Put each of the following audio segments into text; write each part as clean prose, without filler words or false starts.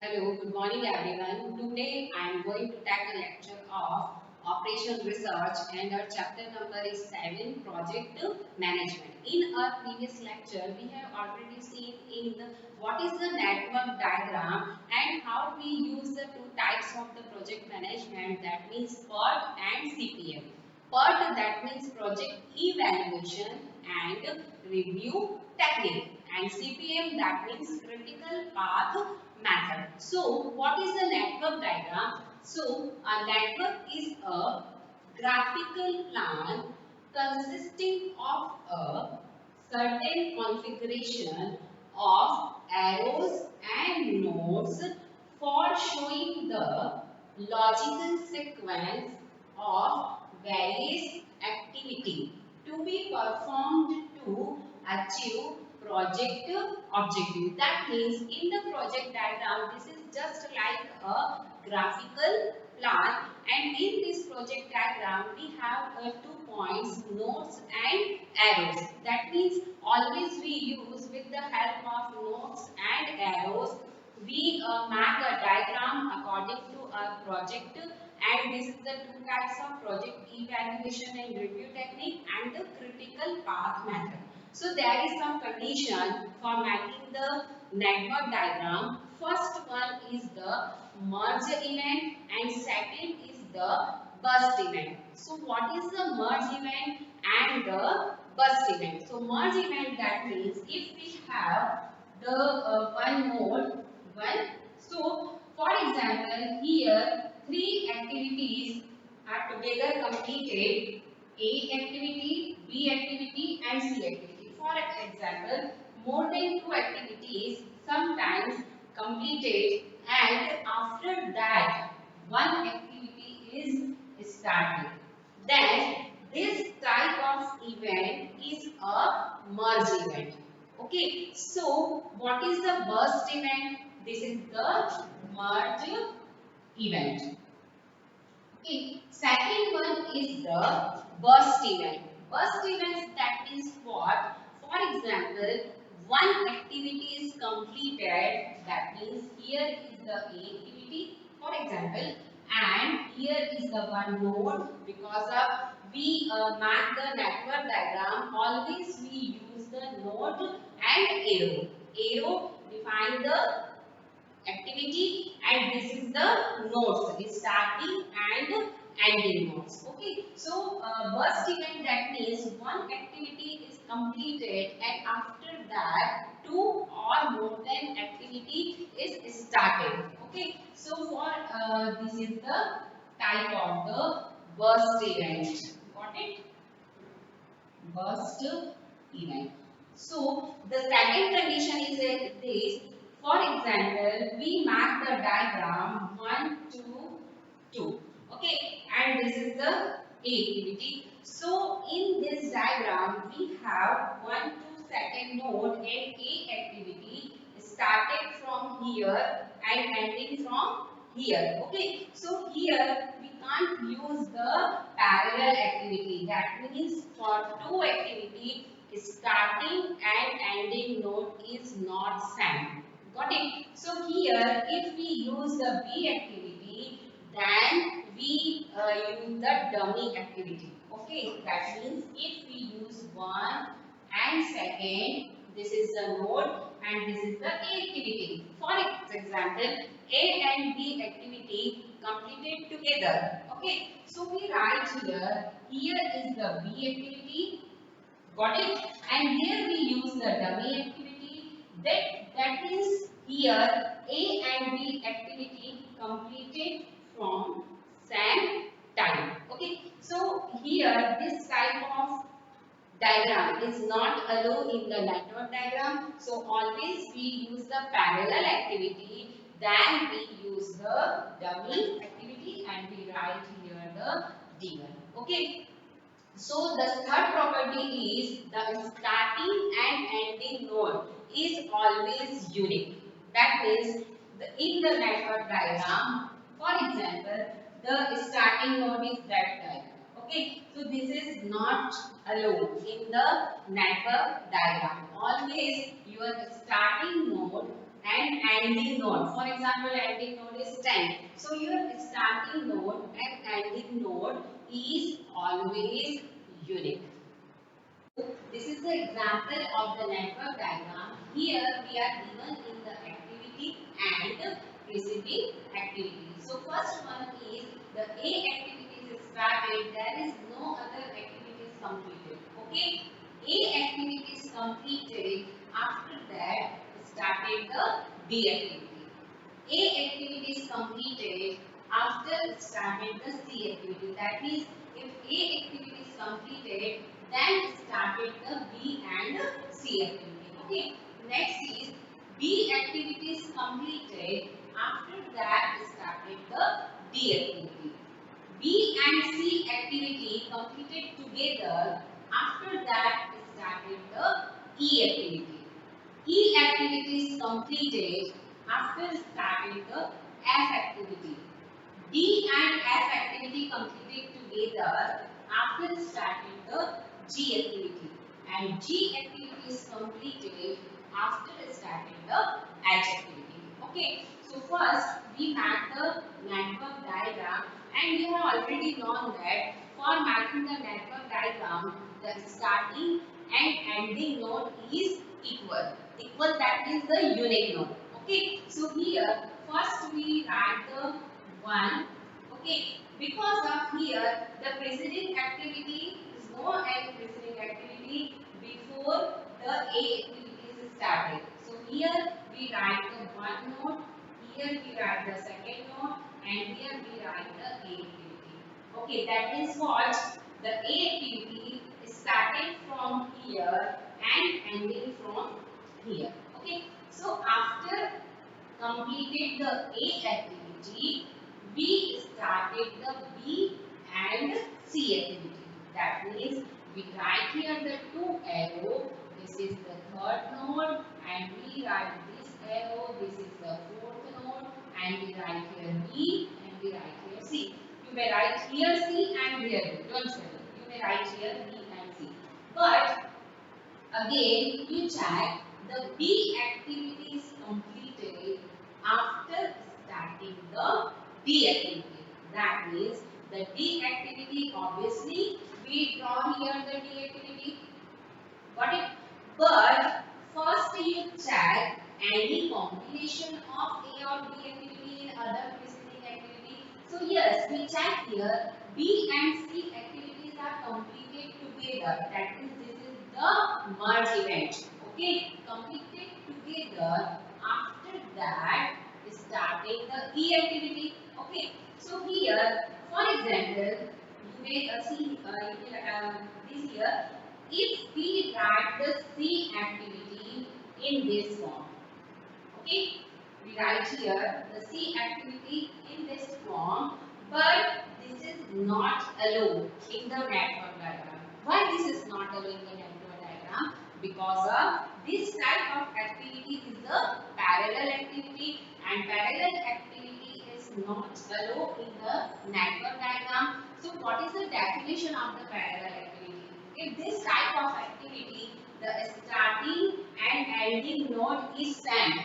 Hello, good morning everyone. Today I am going to take a lecture of Operation Research and our chapter number is 7 Project Management. In our previous lecture, we have already seen what is the network diagram and how we use the two types of the project management, that means PERT and CPM. PERT, that means project evaluation and review technique, and CPM, that means critical path method. So what is the network diagram? So a network is a graphical plan consisting of a certain configuration of arrows and nodes for showing the logical sequence of various activity to be performed to achieve project objective. That means in the project diagram, this is just like a graphical plan, and in this project diagram we have two points, nodes and arrows. That means always we use with the help of nodes and arrows, we make a diagram according to our project, and this is the two types of project evaluation and review technique and the critical path method. So there is some condition for making the network diagram. First one is the merge event and second is the burst event. So what is the merge event and the burst event? So merge event, that means if we have the one node, one. So for example, here three activities are together completed: A activity, B activity and C activity. For example, more than two activities sometimes completed, and after that one activity is started. Then this type of event is a merge event. Okay, so what is the burst event? This is the merge event. Okay, second one is the burst event. Burst events, that is what? For example, one activity is completed, that means here is the A activity, for example, and here is the one node. Because of we mark the network diagram, always we use the node and arrow. Arrow define the activity, and this is the nodes, is starting and ending nodes. Okay, so burst event, that means one activity is completed and after that two or more than activity is started. Okay, so for this is the type of the burst event. Got it? Burst event. So the second condition is this. For example, we mark the diagram 1, 2, 2. Okay, and this is the A activity. So in this diagram, we have 1 to second node and A activity started from here and ending from here. Okay, so here we can't use the parallel activity. That means for two activity, starting and ending node is not same. Got it? So here, if we use the B activity, then we use the dummy activity. Okay, that means if we use one and second, this is the node and this is the A activity. For example, A and B activity completed together. Okay, so we write here is the B activity. Got it? And here we use the dummy activity. That means here A and B activity completed from same time. Okay. So here this type of diagram is not allowed in the network diagram. So always we use the parallel activity. Then we use the dummy activity and we write here the D1. Okay. So the third property is the starting and ending node is always unique. That means in the network diagram, for example, the starting node is that type. Okay, so this is not allowed in the network diagram. Always your starting node and ending node. For example, ending node is 10. So your starting node and ending node is always unique. This is the example of the network diagram. Here we are given in the activity and preceding activity. So first one is the A activity is started. There is no other activities completed. Okay. A activity is completed. After that started the B activity. A activity is completed after started the C activity. That is, if A activity is completed, then started the B and C activity. Okay. Next is B activity is completed. After that started the D activity. B and C activity completed together. After that started the E activity. E activity is completed after starting the F activity. D and F activity completed together after starting the G activity. And G activity is completed after starting the H activity. Okay. So first we map the network diagram, and you have already known that for mapping the network diagram, the starting and ending node is equal. Equal, that is the unique node. Okay. So here first we write the 1. Okay. Because of here the preceding activity is no any preceding activity before the A activity is started. So here we write the 1 node, here we write the second node, and here we write the A activity. Okay, that means what? The A activity is starting from here and ending from here. Okay, so after completed the A activity, we started the B and C activity. That means we write here the two arrow. This is the third node, and we write this arrow. This is the fourth node, and we write here B and we write here C. You may write here C and here B. Don't worry. You may write here B and C. But again, you check the B activity is completed after starting the D activity. That means the D activity, obviously we draw here the D activity. Got it? But first you check any combination of A or B activity in other preceding activity. So yes, we check here B and C activities are completed together. That is, this is the merge event. Okay, completed together. After that, starting the E activity. Okay, so here, for example, you may see this here. If we write the C activity in this form, okay, we write here the C activity in this form, but this is not allowed in the network diagram. Why this is not allowed in the network diagram? Because of this type of activity is a parallel activity, and parallel activity is not allowed in the network diagram. So what is the definition of the parallel activity? If this type of activity, the starting and ending node is same.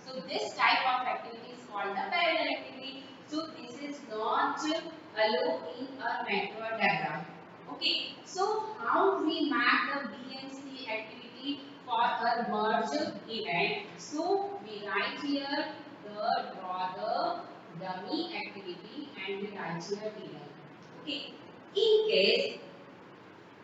So this type of activity is called the parallel activity. So this is not allowed in a network diagram. Okay. So how we map the B and C activity for a merge event? So we write here the draw the dummy activity and we write here T1. Okay. In case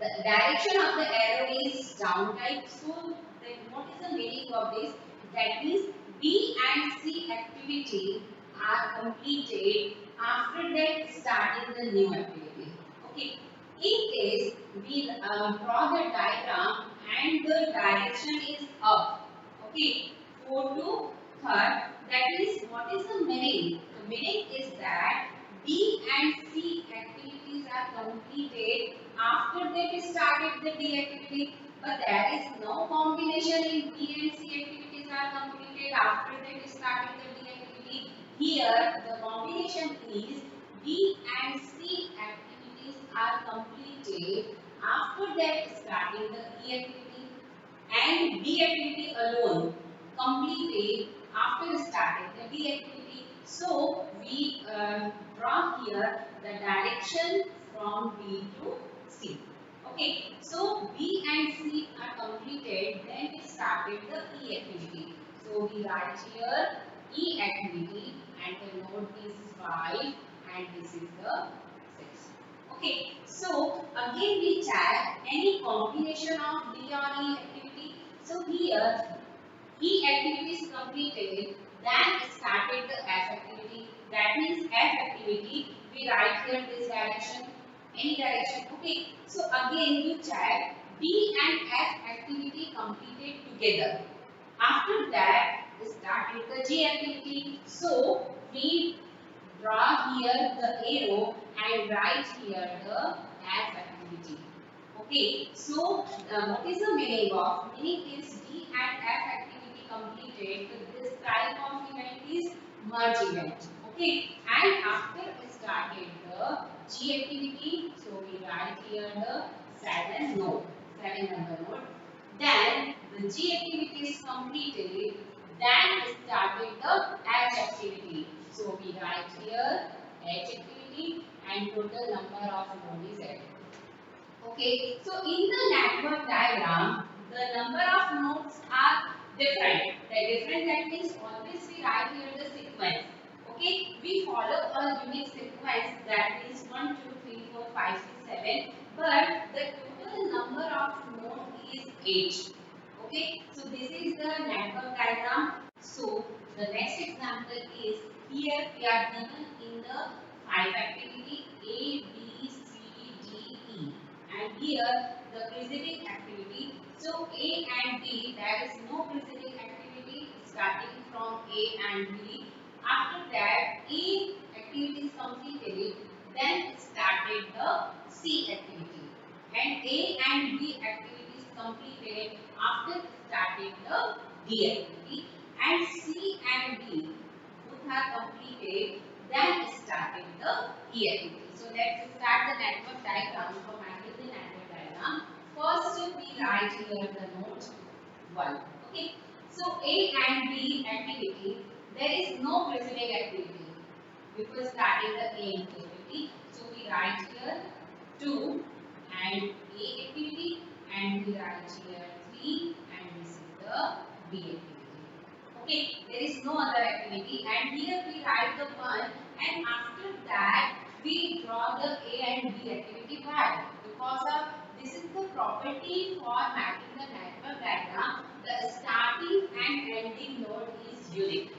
the direction of the arrow is down type, so then what is the meaning of this? That is B and C activity are completed, after that starting the new activity. Okay. In case we draw the diagram and the direction is up. Okay. 4 to third. That is, what is the meaning? The meaning is that B and C activities are completed, after that started the D activity, but there is no combination in B and C activities are completed after that started the D activity. Here the combination is B and C activities are completed, after that starting the E activity, and D activity alone completed after starting C activity. So we draw here the direction from B to C. Okay, so B and C are completed, then we started the E activity. So we write here E activity and the node is 5 and this is the 6. Okay, so again we check any combination of B or E activity. So here E activity is completed, then started the F activity. That means F activity, we write here this direction, any direction. Okay, so again you check B and F activity completed together. After that, started the G activity. So we draw here the arrow and write here the F activity. Okay, so what is the meaning of? Meaning is D and F activity completed. So this type of event is merge event. Okay, and after started the G activity, so we write here the 7 node, 7 number node. Then the G activity is completed. Then started the H activity. So we write here H activity and total number of node is H. Okay, so in the network diagram, the number of nodes are different. The different, that means always we write here the sequence. Okay, we follow a unique sequence, that means 1, 2, 3, 4, 5, 6, 7. But the total number of nodes is 8. Okay, so this is the network diagram. So the next example is here we are given in the 5 activity A, B, C, D, E. And here the preceding activity. So A and B, there is no preceding activity starting from A and B. After that, A activity is completed, then started the C activity. And A and B activity is completed after starting the D activity. And C and D both are completed, then started the E activity. So let's start the network diagram. For magnitude network diagram, first we write here the node 1. Okay. So A and B activity, there is no preceding activity before starting the A activity. So we write here 2 and A activity, and we write here 3 and this is the B activity. Okay, there is no other activity, and here we write the 1, and after that we draw the A and B activity. Why? Because of this is the property for mapping the network diagram. The starting and ending node is unique.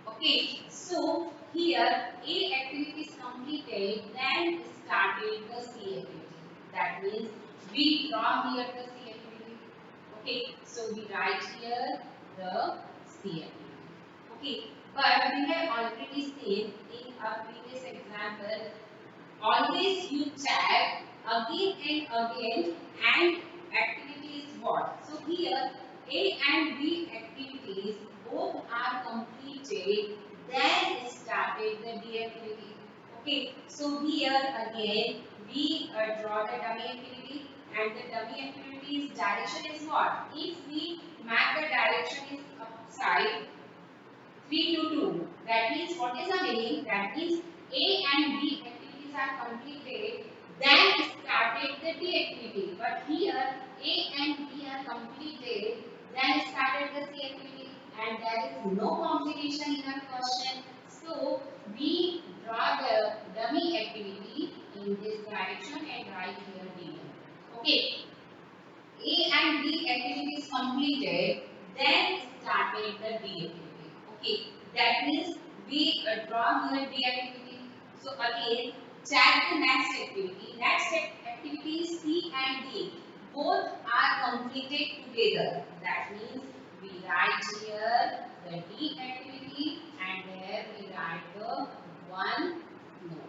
Okay, so here A activity is completed, then started the C activity. That means we draw here the C activity. Okay, so we write here the C activity. Okay, but we have already seen in our previous example, always you check again and again, and activity is what? So here A and B activities both are completed, then started the D activity. Okay, so here again we draw the dummy activity, and the dummy activity's direction is what? If we map the direction is upside 3 to 2. That means what is the meaning? That means A and B activities are completed, then started the D activity. But here A and B are completed, then started the C activity, and there is no combination in our question. So we draw the dummy activity in this direction and write here D1. Okay. A and B activity is completed, then started the D activity. Okay, that means we draw here D activity. So again, check the next activity. Next activity is C and D. Both are completed together. That means we write here the D activity, and there we write the 1 node.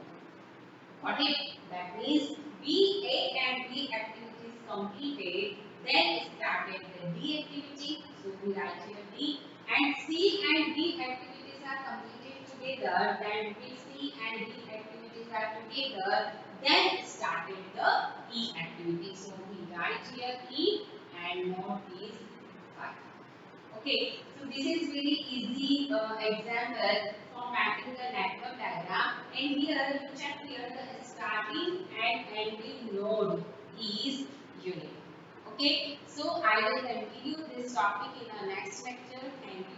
Got it? That means B, A and B activities completed, then started the D activity. So we write here D, and C and D activities are completed together. Then B, C and D activities are together, then started the E activity. So we write here E and node is 5. Okay, so this is very easy example of mapping the network diagram, and here you check here the starting and ending node is unique. Okay, so I will continue this topic in our next lecture. Thank you.